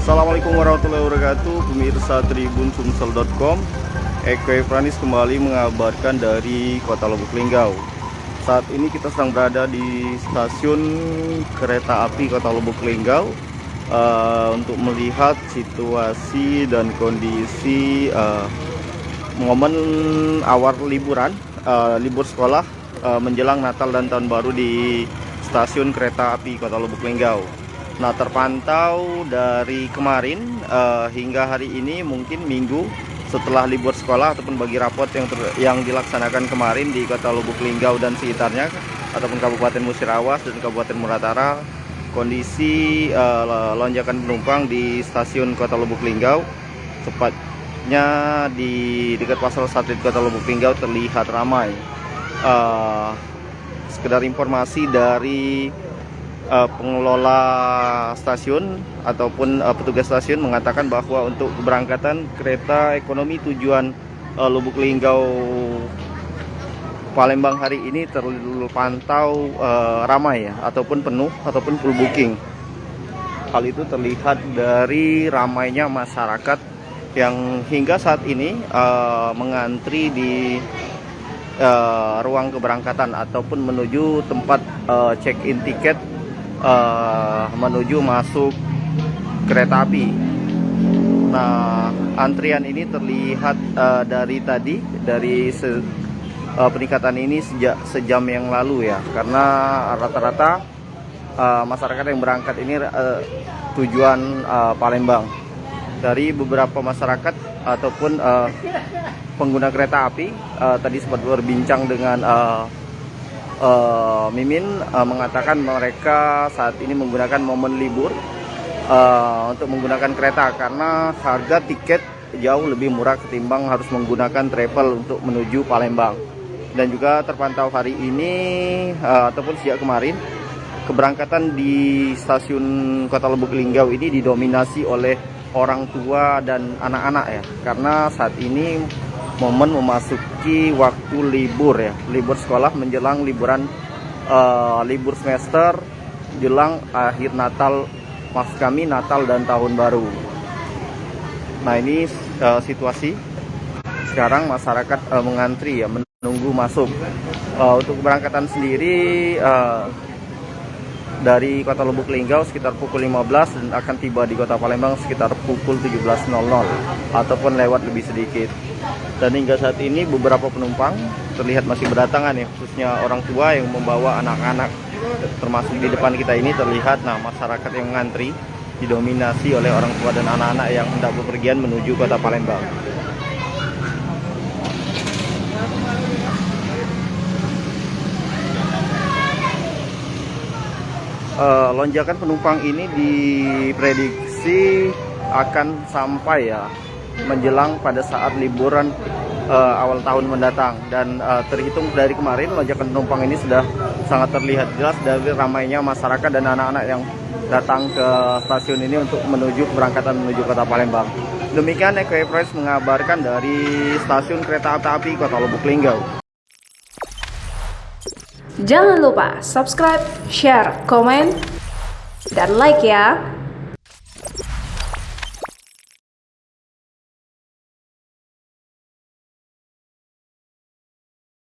Assalamualaikum warahmatullahi wabarakatuh, pemirsa Tribun-Sumsel.com. Eko Efranis kembali mengabarkan dari Kota Lubuk Linggau. Saat ini kita sedang berada di stasiun kereta api Kota Lubuk Linggau untuk melihat situasi dan kondisi momen awal liburan, libur sekolah menjelang Natal dan Tahun Baru di stasiun kereta api Kota Lubuk Linggau. Nah, terpantau dari kemarin hingga hari ini, mungkin minggu setelah libur sekolah ataupun bagi rapot yang dilaksanakan kemarin di Kota Lubuk Linggau dan sekitarnya ataupun Kabupaten Musirawas dan Kabupaten Muratara, kondisi lonjakan penumpang di stasiun Kota Lubuk Linggau, tepatnya di dekat pasar satelit Kota Lubuk Linggau, terlihat ramai. Sekedar informasi dari pengelola stasiun ataupun petugas stasiun mengatakan bahwa untuk keberangkatan kereta ekonomi tujuan Lubuk Linggau Palembang hari ini terpantau ramai ya, ataupun penuh ataupun full booking. Hal itu terlihat dari ramainya masyarakat yang hingga saat ini mengantri di ruang keberangkatan ataupun menuju tempat check-in tiket menuju masuk kereta api. Nah, antrian ini terlihat dari tadi, dari peningkatan ini sejam yang lalu ya, karena rata-rata masyarakat yang berangkat ini tujuan Palembang. Dari beberapa masyarakat ataupun pengguna kereta api tadi sempat berbincang dengan Mimin, mengatakan mereka saat ini menggunakan momen libur untuk menggunakan kereta karena harga tiket jauh lebih murah ketimbang harus menggunakan travel untuk menuju Palembang. Dan juga terpantau hari ini ataupun sejak kemarin, keberangkatan di stasiun Kota Lubuk Linggau ini didominasi oleh orang tua dan anak-anak ya, karena saat ini momen memasuki waktu libur ya, libur sekolah menjelang liburan libur semester jelang akhir Natal, maksud kami Natal dan Tahun Baru. Nah, ini situasi sekarang masyarakat mengantri ya, menunggu masuk. Untuk keberangkatan sendiri dari Kota Lubuk Linggau sekitar pukul 15 dan akan tiba di Kota Palembang sekitar pukul 17.00 ataupun lewat lebih sedikit. Dan hingga saat ini beberapa penumpang terlihat masih berdatangan ya, khususnya orang tua yang membawa anak-anak, termasuk di depan kita ini terlihat. Nah, masyarakat yang mengantri didominasi oleh orang tua dan anak-anak yang hendak bepergian menuju Kota Palembang. Lonjakan penumpang ini diprediksi akan sampai ya menjelang pada saat liburan awal tahun mendatang. Dan terhitung dari kemarin, lonjakan penumpang ini sudah sangat terlihat jelas dari ramainya masyarakat dan anak-anak yang datang ke stasiun ini untuk menuju keberangkatan menuju Kota Palembang. Demikian Eko Efranis mengabarkan dari stasiun kereta api Kota Lubuk Linggau. Jangan lupa subscribe, share, komen, dan like ya.